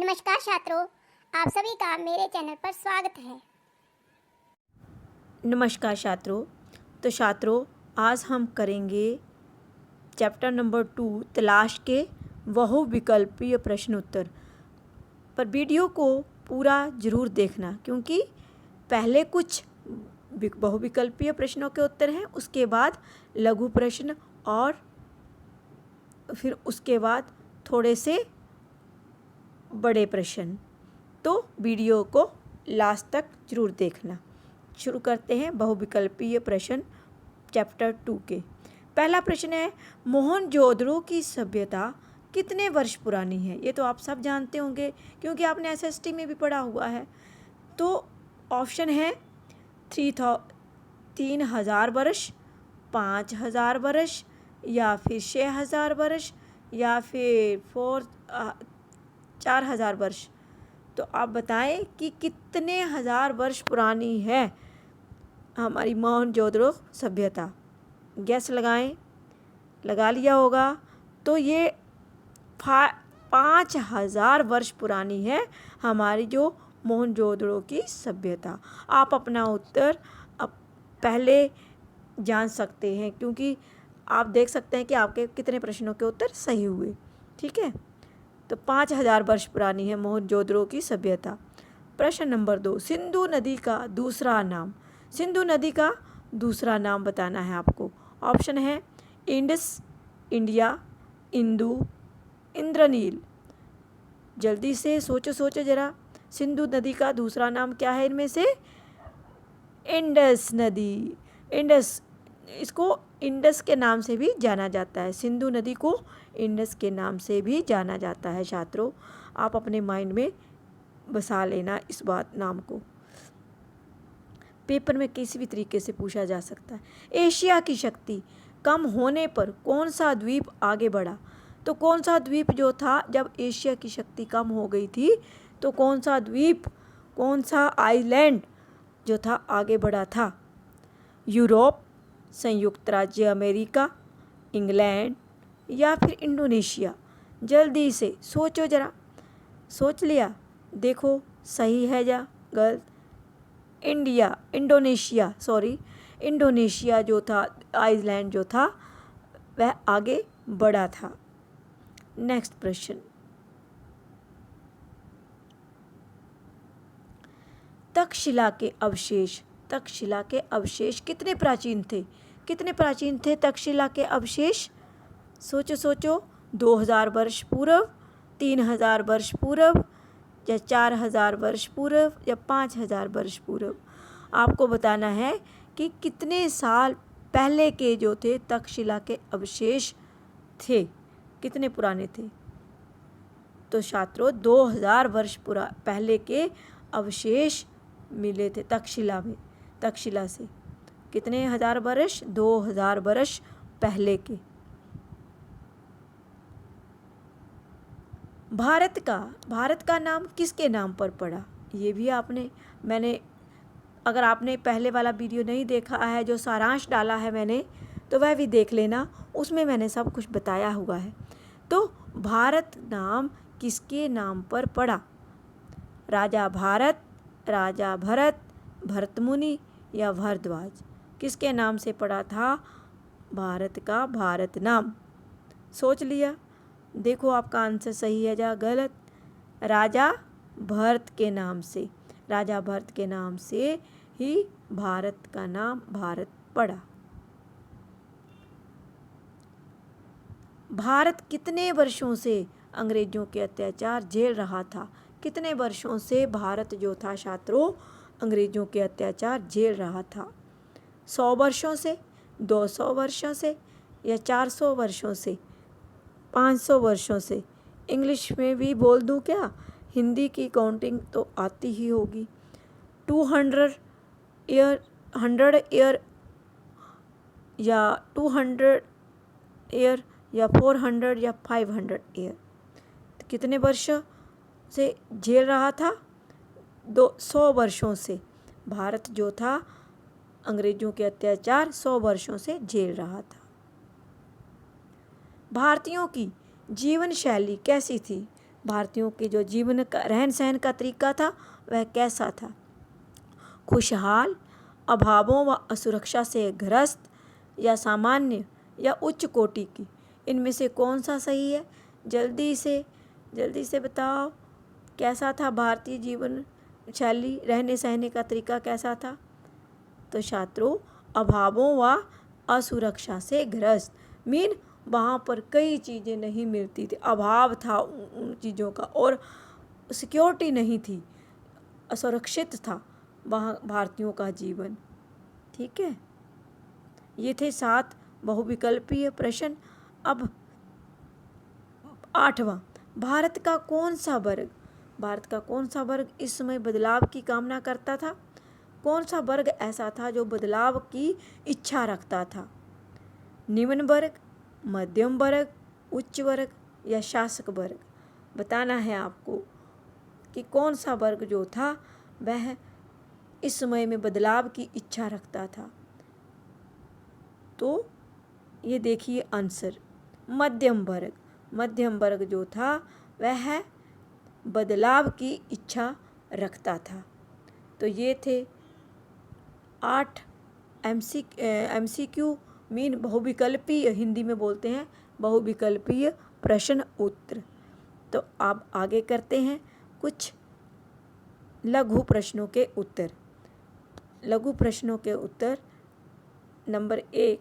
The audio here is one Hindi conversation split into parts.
नमस्कार छात्रों, आप सभी का मेरे चैनल पर स्वागत है। नमस्कार छात्रों। तो छात्रों, आज हम करेंगे चैप्टर नंबर 2 तलाश के बहुविकल्पीय प्रश्न उत्तर। पर वीडियो को पूरा ज़रूर देखना, क्योंकि पहले कुछ बहुविकल्पीय प्रश्नों के उत्तर हैं, उसके बाद लघु प्रश्न और फिर उसके बाद थोड़े से बड़े प्रश्न। तो वीडियो को लास्ट तक जरूर देखना। शुरू करते हैं बहुविकल्पीय प्रश्न चैप्टर 2 के। पहला प्रश्न है, मोहनजोदड़ो की सभ्यता कितने वर्ष पुरानी है? ये तो आप सब जानते होंगे, क्योंकि आपने एसएसटी में भी पढ़ा हुआ है। तो ऑप्शन है 3000 वर्ष, 5000 वर्ष, या फिर 6000 वर्ष, या फिर 4000 वर्ष। तो आप बताएं कि कितने हजार वर्ष पुरानी है हमारी मोहनजोदड़ो सभ्यता। गैस लगाएं। लगा लिया होगा। तो ये 5000 वर्ष पुरानी है हमारी जो मोहनजोदड़ो की सभ्यता। आप अपना उत्तर अब पहले जान सकते हैं, क्योंकि आप देख सकते हैं कि आपके कितने प्रश्नों के उत्तर सही हुए। ठीक है, तो 5000 वर्ष पुरानी है मोहनजोदड़ो की सभ्यता। प्रश्न नंबर 2, सिंधु नदी का दूसरा नाम। सिंधु नदी का दूसरा नाम बताना है आपको। ऑप्शन है इंडस, इंडिया, इंदु, इंद्रनील। जल्दी से सोचो ज़रा, सिंधु नदी का दूसरा नाम क्या है इनमें से? इंडस नदी। इंडस, इसको इंडस के नाम से भी जाना जाता है। सिंधु नदी को इंडस के नाम से भी जाना जाता है। छात्रों, आप अपने माइंड में बसा लेना इस बात नाम को। पेपर में किसी भी तरीके से पूछा जा सकता है। एशिया की शक्ति कम होने पर कौन सा द्वीप आगे बढ़ा? तो कौन सा द्वीप जो था, जब एशिया की शक्ति कम हो गई थी, तो कौन सा द्वीप, कौन सा आइलैंड जो था आगे बढ़ा था? यूरोप, संयुक्त राज्य अमेरिका, इंग्लैंड, या फिर इंडोनेशिया? जल्दी से सोचो ज़रा। सोच लिया? देखो सही है या गलत। इंडोनेशिया जो था, आइलैंड जो था, वह आगे बढ़ा था। नेक्स्ट प्रश्न, तक्षशिला के अवशेष। तक्षशिला के अवशेष कितने प्राचीन थे? कितने प्राचीन थे तक्षशिला के अवशेष? सोचो 2000 वर्ष पूर्व, 3000 वर्ष पूर्व, या 4000 वर्ष पूर्व, या 5000 वर्ष पूर्व। आपको बताना है कि कितने साल पहले के जो थे तक्षशिला के अवशेष थे, कितने पुराने थे। तो छात्रों, 2000 वर्ष पहले के अवशेष मिले थे तक्षशिला में। तक्षशिला से कितने हजार वर्ष? 2000 वर्ष पहले के। भारत का नाम किसके नाम पर पड़ा? ये भी अगर आपने पहले वाला वीडियो नहीं देखा है, जो सारांश डाला है मैंने, तो वह भी देख लेना, उसमें मैंने सब कुछ बताया हुआ है। तो भारत नाम किसके नाम पर पड़ा? राजा भारत, राजा भरत, भरतमुनि, या भारद्वाज? किसके नाम से पड़ा था भारत का भारत नाम? सोच लिया? देखो आपका आंसर सही है या गलत। राजा भरत के नाम से, राजा भरत के नाम से ही भारत का नाम भारत पड़ा। भारत कितने वर्षों से अंग्रेजों के अत्याचार झेल रहा था? कितने वर्षों से भारत जो था छात्रों अंग्रेजों के अत्याचार झेल रहा था? 100 वर्षों से, 200 वर्षों से, या 400 वर्षों से, 500 वर्षों से? इंग्लिश में भी बोल दूं क्या? हिंदी की काउंटिंग तो आती ही होगी। 200 ईयर, 100 ईयर, या 200 ईयर, या 400, या 500 ईयर? कितने वर्ष से झेल रहा था? 100 वर्षों से भारत जो था अंग्रेजों के अत्याचार 100 वर्षों से झेल रहा था। भारतीयों की जीवन शैली कैसी थी? भारतीयों के जो जीवन का रहन सहन का तरीका था वह कैसा था? खुशहाल, अभावों व असुरक्षा से ग्रस्त, या सामान्य या उच्च कोटि की? इनमें से कौन सा सही है? जल्दी से बताओ, कैसा था भारतीय जीवन शैली, रहने सहने का तरीका कैसा था? तो छात्रों, अभावों व असुरक्षा से ग्रस्त मीन वहाँ पर कई चीज़ें नहीं मिलती थी, अभाव था उन चीज़ों का, और सिक्योरिटी नहीं थी, असुरक्षित था वहाँ भारतीयों का जीवन। ठीक है, ये थे 7 बहुविकल्पीय प्रश्न। अब 8वां, भारत का कौन सा वर्ग इस समय बदलाव की कामना करता था? कौन सा वर्ग ऐसा था जो बदलाव की इच्छा रखता था? निम्न वर्ग, मध्यम वर्ग, उच्च वर्ग या शासक वर्ग? बताना है आपको कि कौन सा वर्ग जो था वह इस समय में बदलाव की इच्छा रखता था। तो ये देखिए आंसर, मध्यम वर्ग जो था वह बदलाव की इच्छा रखता था। तो ये थे 8 MCQ मीन बहुविकल्पीय, हिंदी में बोलते हैं बहुविकल्पीय प्रश्न उत्तर। तो अब आगे करते हैं कुछ लघु प्रश्नों के उत्तर। नंबर 1,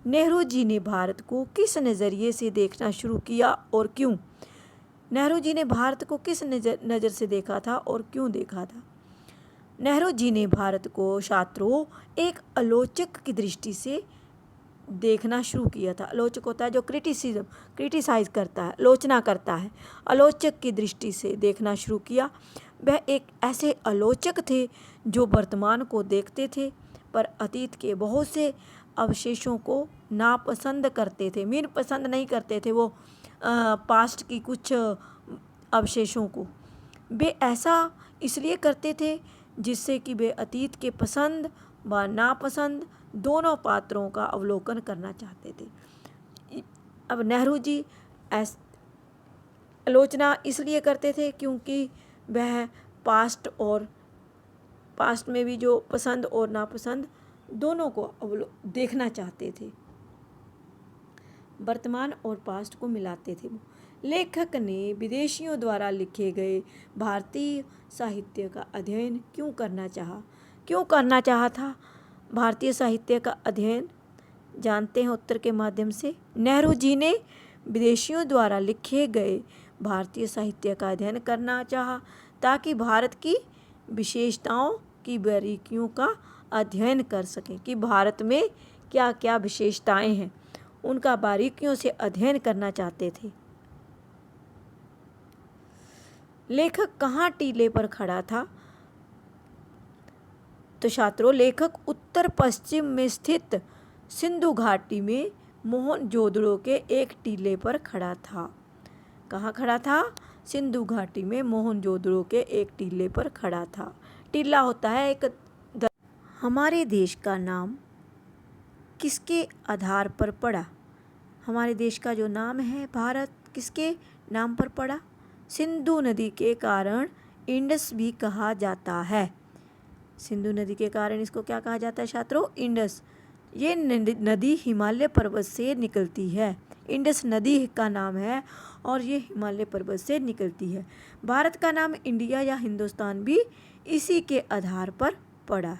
नेहरू जी ने भारत को किस नज़रिए से देखना शुरू किया और क्यों? नेहरू जी ने भारत को किस नज़र से देखा था और क्यों देखा था? नेहरू जी ने भारत को छात्रों एक आलोचक की दृष्टि से देखना शुरू किया था। आलोचक होता है जो क्रिटिसाइज करता है, आलोचना करता है। आलोचक की दृष्टि से देखना शुरू किया। वह एक ऐसे आलोचक थे जो वर्तमान को देखते थे पर अतीत के बहुत से अवशेषों को नापसंद करते थे, मीन पसंद नहीं करते थे वो पास्ट की कुछ अवशेषों को। वे ऐसा इसलिए करते थे जिससे कि वे अतीत के पसंद व नापसंद दोनों पात्रों का अवलोकन करना चाहते थे। अब नेहरू जी आलोचना इसलिए करते थे क्योंकि वह पास्ट में भी जो पसंद और नापसंद दोनों को देखना चाहते थे, वर्तमान और पास्ट को मिलाते थे। लेखक ने विदेशियों द्वारा लिखे गए भारतीय साहित्य का अध्ययन क्यों करना चाहा था? भारतीय साहित्य का अध्ययन जानते हैं उत्तर के माध्यम से। नेहरू जी ने विदेशियों द्वारा लिखे गए भारतीय साहित्य का अध्ययन करना चाहा ताकि भारत की विशेषताओं की बारीकियों का अध्ययन कर सकें कि भारत में क्या क्या विशेषताएं हैं, उनका बारीकियों से अध्ययन करना चाहते थे। लेखक कहाँ टीले पर खड़ा था? तो छात्रों, लेखक उत्तर पश्चिम में स्थित सिंधु घाटी में मोहनजोदड़ो के एक टीले पर खड़ा था। कहाँ खड़ा था? सिंधु घाटी में मोहनजोदड़ो के एक टीले पर खड़ा था। टीला होता है एक हमारे देश का नाम किसके आधार पर पड़ा? हमारे देश का जो नाम है भारत, किसके नाम पर पड़ा? सिंधु नदी के कारण इंडस भी कहा जाता है। सिंधु नदी के कारण इसको क्या कहा जाता है छात्रों? इंडस। ये नदी हिमालय पर्वत से निकलती है। इंडस नदी का नाम है और ये हिमालय पर्वत से निकलती है। भारत का नाम इंडिया या हिंदुस्तान भी इसी के आधार पर पड़ा।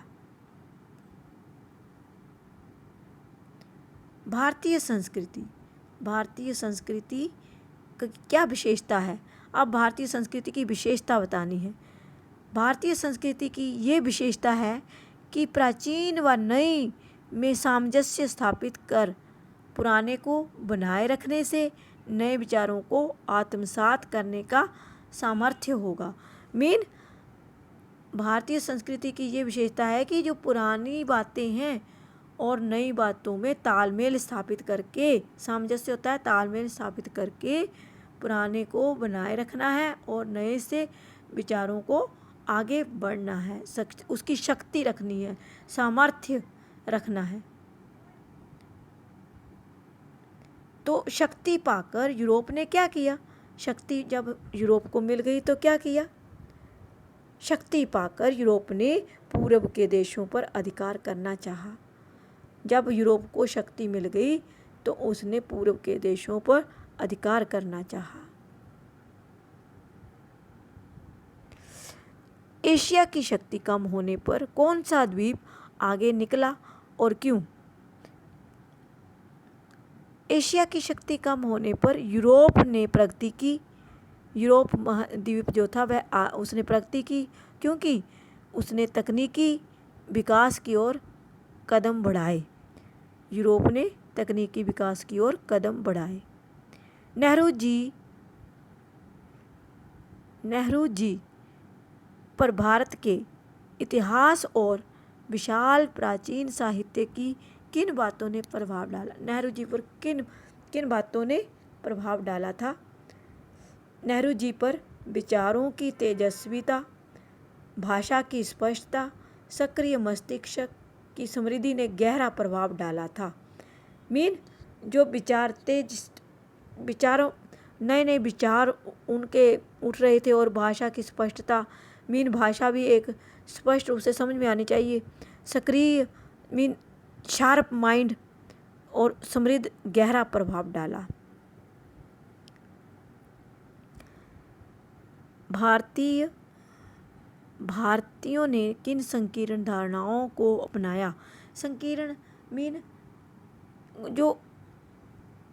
भारतीय संस्कृति का क्या विशेषता है? अब भारतीय संस्कृति की विशेषता बतानी है। भारतीय संस्कृति की ये विशेषता है कि प्राचीन व नई में सामंजस्य स्थापित कर पुराने को बनाए रखने से नए विचारों को आत्मसात करने का सामर्थ्य होगा। मीन भारतीय संस्कृति की ये विशेषता है कि जो पुरानी बातें हैं और नई बातों में तालमेल स्थापित करके, सामंजस्य होता है तालमेल स्थापित करके पुराने को बनाए रखना है और नए से विचारों को आगे बढ़ना है, उसकी शक्ति रखनी है, सामर्थ्य रखना है। तो शक्ति पाकर यूरोप ने क्या किया? शक्ति जब यूरोप को मिल गई तो क्या किया? शक्ति पाकर यूरोप ने पूर्व के देशों पर अधिकार करना चाहा। जब यूरोप को शक्ति मिल गई तो उसने पूर्व के देशों पर अधिकार करना चाहा। एशिया की शक्ति कम होने पर कौन सा द्वीप आगे निकला और क्यों? एशिया की शक्ति कम होने पर यूरोप ने प्रगति की। यूरोप महाद्वीप जो था वह उसने प्रगति की क्योंकि उसने तकनीकी विकास की ओर कदम बढ़ाए। यूरोप ने तकनीकी विकास की ओर कदम बढ़ाए। नेहरू जी पर भारत के इतिहास और विशाल प्राचीन साहित्य की किन बातों ने प्रभाव डाला? नेहरू जी पर किन किन बातों ने प्रभाव डाला था? नेहरू जी पर विचारों की तेजस्विता, भाषा की स्पष्टता, सक्रिय मस्तिष्क की समृद्धि ने गहरा प्रभाव डाला था। जो विचारों नए विचार उनके उठ रहे थे और भाषा की स्पष्टता, भाषा भी एक स्पष्ट रूप से समझ में आनी चाहिए। सक्रिय शार्प माइंड और समृद्ध गहरा प्रभाव डाला। भारतीयों ने किन संकीर्ण धारणाओं को अपनाया? संकीर्ण जो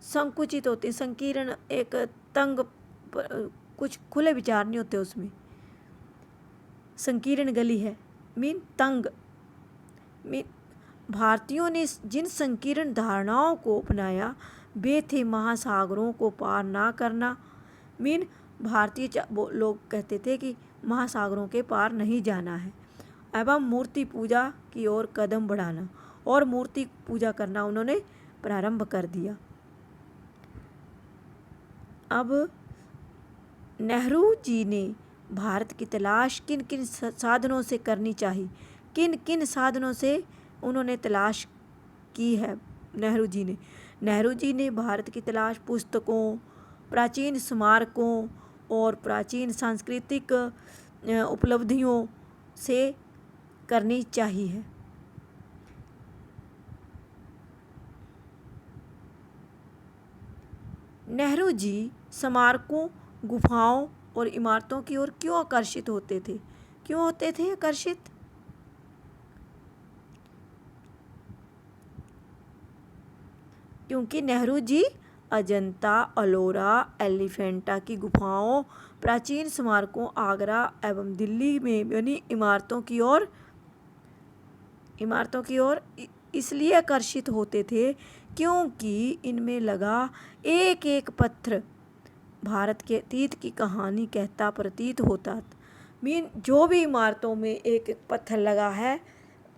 संकुचित होते, संकीर्ण एक तंग, कुछ खुले विचार नहीं होते उसमें। संकीर्ण गली है तंग। भारतीयों ने जिन संकीर्ण धारणाओं को अपनाया वे थे महासागरों को पार ना करना। भारतीय लोग कहते थे कि महासागरों के पार नहीं जाना है, एवं मूर्ति पूजा की ओर कदम बढ़ाना, और मूर्ति पूजा करना उन्होंने प्रारंभ कर दिया। अब नेहरू जी ने भारत की तलाश किन किन साधनों से करनी चाहिए? किन किन साधनों से उन्होंने तलाश की है नेहरू जी ने भारत की तलाश पुस्तकों, प्राचीन स्मारकों और प्राचीन सांस्कृतिक उपलब्धियों से करनी चाहिए। नेहरू जी स्मारकों, गुफाओं और इमारतों की ओर क्यों आकर्षित होते थे? क्योंकि नेहरू जी अजंता, अलोरा, एलिफेंटा की गुफाओं, प्राचीन स्मारकों, आगरा एवं दिल्ली में बनी इमारतों की ओर इसलिए आकर्षित होते थे क्योंकि इनमें लगा एक एक पत्थर भारत के अतीत की कहानी कहता प्रतीत होता। जो भी इमारतों में एक एक पत्थर लगा है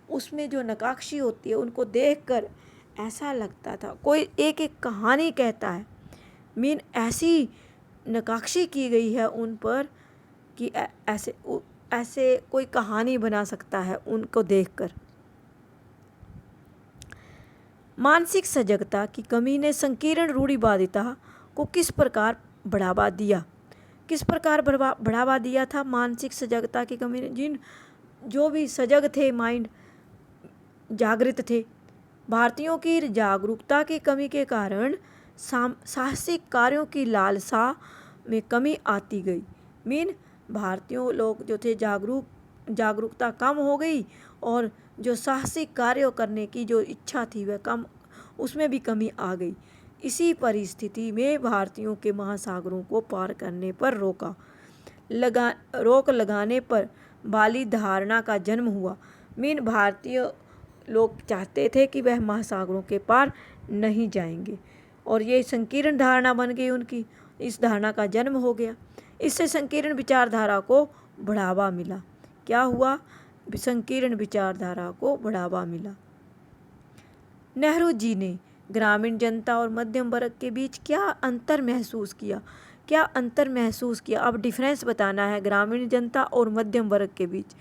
उसमें जो नक्काशी होती है उनको देखकर ऐसा लगता था कोई एक एक कहानी कहता है। ऐसी नक्काशी की गई है उन पर कि ऐसे कोई कहानी बना सकता है उनको देखकर। मानसिक सजगता की कमी ने संकीर्ण रूढ़िवादिता को किस प्रकार बढ़ावा दिया था? मानसिक सजगता की कमी ने जो भी सजग थे, माइंड जागृत थे, भारतीयों की जागरूकता की कमी के कारण साहसिक कार्यों की लालसा में कमी आती गई। भारतीयों लोग जो थे जागरूकता कम हो गई और जो साहसिक कार्यों करने की जो इच्छा थी वह कम, उसमें भी कमी आ गई। इसी परिस्थिति में भारतीयों के महासागरों को पार करने पर रोक लगाने पर बाली धारणा का जन्म हुआ। भारतीय लोग चाहते थे कि वह महासागरों के पार नहीं जाएंगे और ये संकीर्ण धारणा बन गई उनकी। इस धारणा का जन्म हो गया। इससे संकीर्ण विचारधारा को बढ़ावा मिला। क्या हुआ? संकीर्ण विचारधारा को बढ़ावा मिला। नेहरू जी ने ग्रामीण जनता और मध्यम वर्ग के बीच क्या अंतर महसूस किया? अब डिफरेंस बताना है ग्रामीण जनता और मध्यम वर्ग के बीच।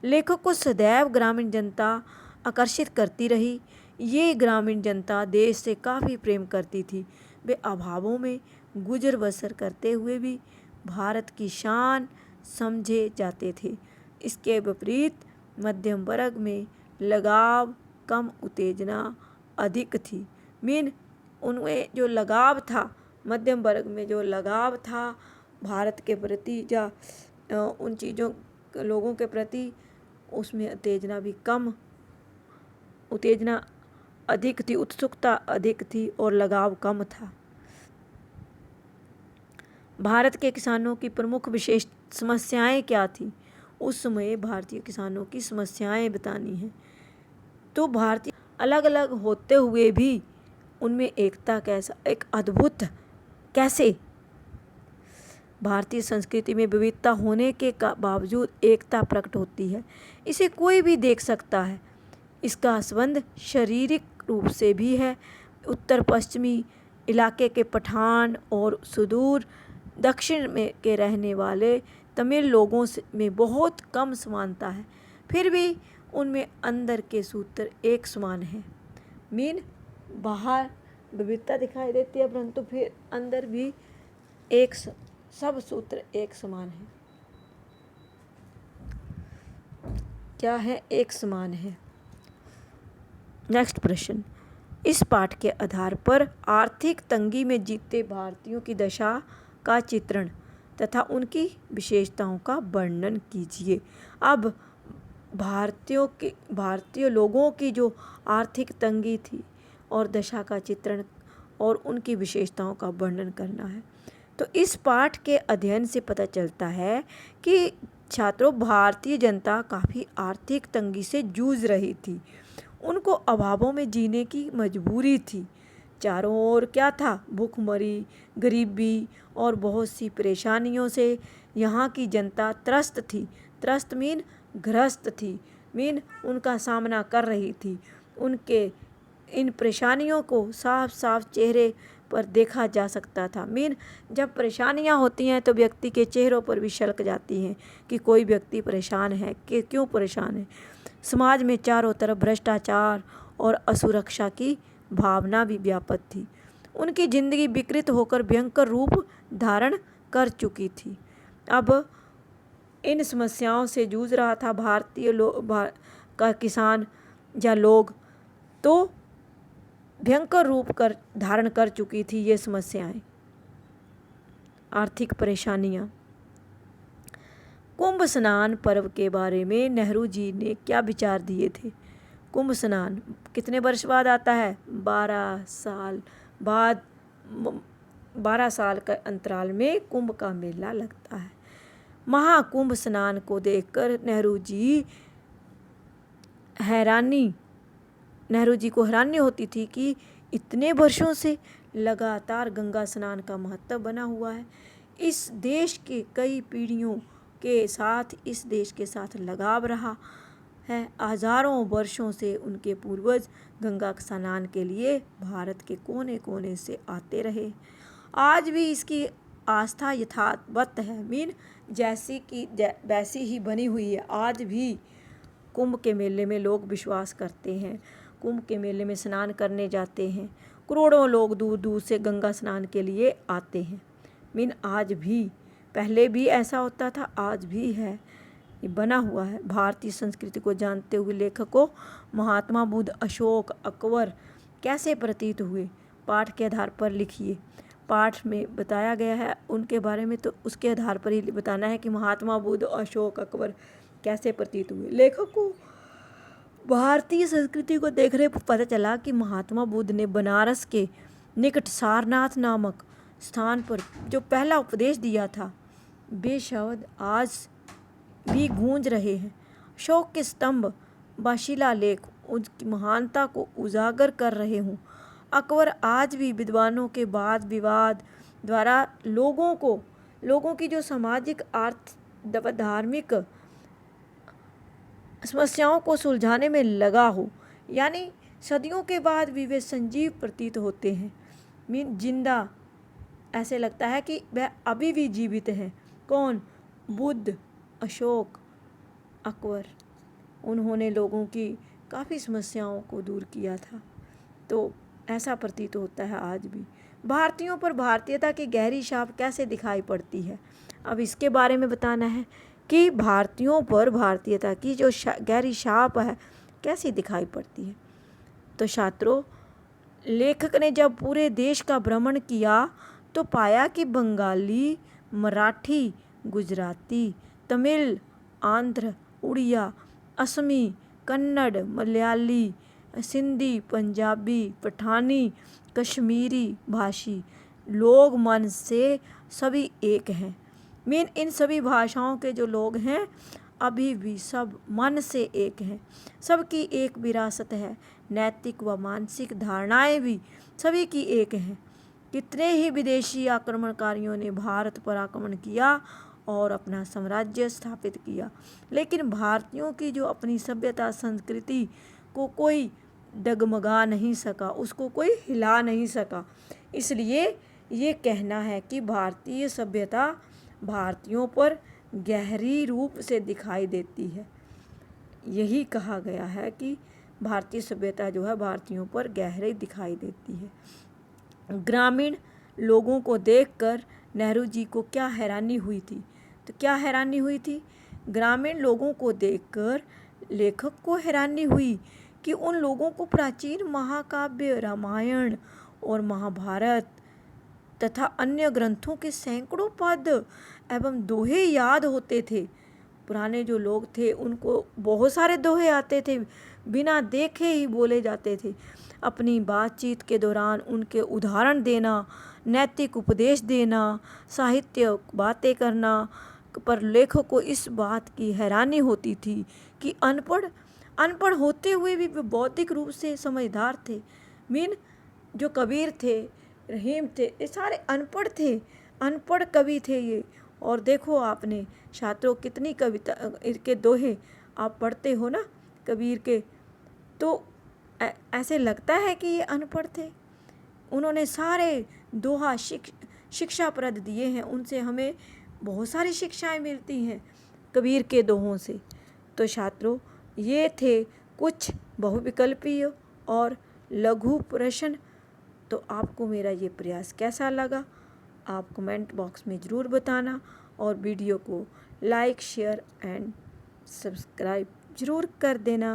लेखक को सदैव ग्रामीण जनता आकर्षित करती रही। ये ग्रामीण जनता देश से काफ़ी प्रेम करती थी। वे अभावों में गुजर बसर करते हुए भी भारत की शान समझे जाते थे। इसके विपरीत मध्यम वर्ग में लगाव कम, उत्तेजना अधिक थी। उनमें जो लगाव था, मध्यम वर्ग में जो लगाव था भारत के प्रति या उन चीज़ों लोगों के प्रति, उसमें उत्तेजना अधिक थी, उत्सुकता अधिक थी और लगाव कम था। भारत के किसानों की प्रमुख विशेष समस्याएं क्या थी? उस समय भारतीय किसानों की समस्याएं बतानी है। तो भारतीय अलग अलग होते हुए भी उनमें एकता एक अद्भुत कैसे? भारतीय संस्कृति में विविधता होने के बावजूद एकता प्रकट होती है। इसे कोई भी देख सकता है। इसका संबंध शारीरिक रूप से भी है। उत्तर पश्चिमी इलाके के पठान और सुदूर दक्षिण में के रहने वाले तमिल लोगों में बहुत कम समानता है, फिर भी उनमें अंदर के सूत्र एक समान है। बाहर विविधता दिखाई देती है, परंतु फिर अंदर भी सब सूत्र एक समान है। क्या है? एक समान है। नेक्स्ट प्रश्न, इस पाठ के आधार पर आर्थिक तंगी में जीते भारतीयों की दशा का चित्रण तथा उनकी विशेषताओं का वर्णन कीजिए। अब भारतीय लोगों की जो आर्थिक तंगी थी और दशा का चित्रण और उनकी विशेषताओं का वर्णन करना है। तो इस पाठ के अध्ययन से पता चलता है कि छात्रों, भारतीय जनता काफ़ी आर्थिक तंगी से जूझ रही थी। उनको अभावों में जीने की मजबूरी थी। चारों ओर क्या था? भूखमरी, गरीबी और बहुत सी परेशानियों से यहाँ की जनता त्रस्त थी। त्रस्त ग्रस्त थी, उनका सामना कर रही थी। उनके इन परेशानियों को साफ साफ चेहरे पर देखा जा सकता था। जब परेशानियाँ होती हैं तो व्यक्ति के चेहरों पर भी झलक जाती हैं कि कोई व्यक्ति परेशान है, कि क्यों परेशान है। समाज में चारों तरफ भ्रष्टाचार और असुरक्षा की भावना भी व्याप्त थी। उनकी जिंदगी विकृत होकर भयंकर रूप धारण कर चुकी थी। अब इन समस्याओं से जूझ रहा था भारतीय का किसान या लोग, तो भयंकर रूप धारण कर चुकी थी ये समस्याएं, आर्थिक परेशानियां। कुंभ स्नान पर्व के बारे में नेहरू जी ने क्या विचार दिए थे? कुंभ स्नान कितने वर्ष बाद आता है? 12 साल बाद, 12 साल के अंतराल में कुंभ का मेला लगता है। महाकुंभ स्नान को देखकर नेहरू जी को हैरानी होती थी कि इतने वर्षों से लगातार गंगा स्नान का महत्व बना हुआ है। इस देश के कई पीढ़ियों के साथ इस देश के साथ लगाव रहा है। हजारों वर्षों से उनके पूर्वज गंगा स्नान के लिए भारत के कोने कोने से आते रहे। आज भी इसकी आस्था यथावत है। जैसी की वैसी ही बनी हुई है। आज भी कुंभ के मेले में लोग विश्वास करते हैं, कुंभ के मेले में स्नान करने जाते हैं। करोड़ों लोग दूर दूर से गंगा स्नान के लिए आते हैं। आज भी, पहले भी ऐसा होता था, आज भी है, ये बना हुआ है। भारतीय संस्कृति को जानते हुए लेखकों महात्मा बुद्ध, अशोक, अकबर कैसे प्रतीत हुए? पाठ के आधार पर लिखिए। पाठ में बताया गया है उनके बारे में, तो उसके आधार पर ही बताना है कि महात्मा बुद्ध, अशोक, अकबर कैसे प्रतीत हुए। लेखकों भारतीय संस्कृति को देखने पर पता चला कि महात्मा बुद्ध ने बनारस के निकट सारनाथ नामक स्थान पर जो पहला उपदेश दिया था, वे शब्द आज भी गूंज रहे हैं। अशोक के स्तंभ व शिलालेख उसकी महानता को उजागर कर रहे हों। अकबर आज भी विद्वानों के वाद विवाद द्वारा लोगों की जो सामाजिक, आर्थिक व धार्मिक समस्याओं को सुलझाने में लगा हो। यानी सदियों के बाद भी वे संजीव प्रतीत होते हैं। जिंदा, ऐसे लगता है कि वह अभी भी जीवित हैं। कौन? बुद्ध, अशोक, अकबर। उन्होंने लोगों की काफ़ी समस्याओं को दूर किया था, तो ऐसा प्रतीत होता है आज भी। भारतीयों पर भारतीयता की गहरी छाप कैसे दिखाई पड़ती है। अब इसके बारे में बताना है कि भारतीयों पर भारतीयता की जो गहरी छाप है कैसी दिखाई पड़ती है। तो छात्रों, लेखक ने जब पूरे देश का भ्रमण किया तो पाया कि बंगाली, मराठी, गुजराती, तमिल, आंध्र, उड़िया, असमी, कन्नड़, मलयाली, सिंधी, पंजाबी, पठानी, कश्मीरी भाषी लोग मन से सभी एक हैं। इन सभी भाषाओं के जो लोग हैं अभी भी सब मन से एक हैं। सबकी एक विरासत है, नैतिक व मानसिक धारणाएं भी सभी की एक हैं। कितने ही विदेशी आक्रमणकारियों ने भारत पर आक्रमण किया और अपना साम्राज्य स्थापित किया, लेकिन भारतीयों की जो अपनी सभ्यता संस्कृति को कोई डगमगा नहीं सका, उसको कोई हिला नहीं सका। इसलिए ये कहना है कि भारतीय सभ्यता भारतीयों पर गहरी रूप से दिखाई देती है। यही कहा गया है कि भारतीय सभ्यता जो है भारतीयों पर गहरी दिखाई देती है। ग्रामीण लोगों को देखकर नेहरू जी को क्या हैरानी हुई थी। तो क्या हैरानी हुई थी? ग्रामीण लोगों को देखकर लेखक को हैरानी हुई कि उन लोगों को प्राचीन महाकाव्य रामायण और महाभारत तथा अन्य ग्रंथों के सैकड़ों पद एवं दोहे याद होते थे। पुराने जो लोग थे उनको बहुत सारे दोहे आते थे, बिना देखे ही बोले जाते थे। अपनी बातचीत के दौरान उनके उदाहरण देना, नैतिक उपदेश देना, साहित्य बातें करना पर लेखक को इस बात की हैरानी होती थी कि अनपढ़ होते हुए भी बौद्धिक रूप से समझदार थे। जो कबीर थे, रहीम थे, ये सारे अनपढ़ थे, अनपढ़ कवि थे ये। और देखो आपने छात्रों कितनी कविता के दोहे आप पढ़ते हो ना कबीर के, तो ऐसे लगता है कि ये अनपढ़ थे। उन्होंने सारे दोहा शिक्षाप्रद दिए हैं, उनसे हमें बहुत सारी शिक्षाएं मिलती हैं कबीर के दोहों से। तो छात्रों, ये थे कुछ बहुविकल्पीय और लघु प्रश्न। तो आपको मेरा ये प्रयास कैसा लगा आप कमेंट बॉक्स में ज़रूर बताना, और वीडियो को लाइक, शेयर एंड सब्सक्राइब ज़रूर कर देना।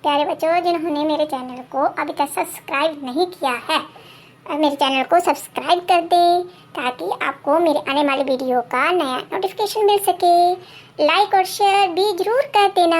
प्यारे बच्चों, जिन्होंने मेरे चैनल को अभी तक सब्सक्राइब नहीं किया है, मेरे चैनल को सब्सक्राइब कर दें ताकि आपको मेरे आने वाले वीडियो का नया नोटिफिकेशन मिल सके। लाइक और शेयर भी जरूर कर देना।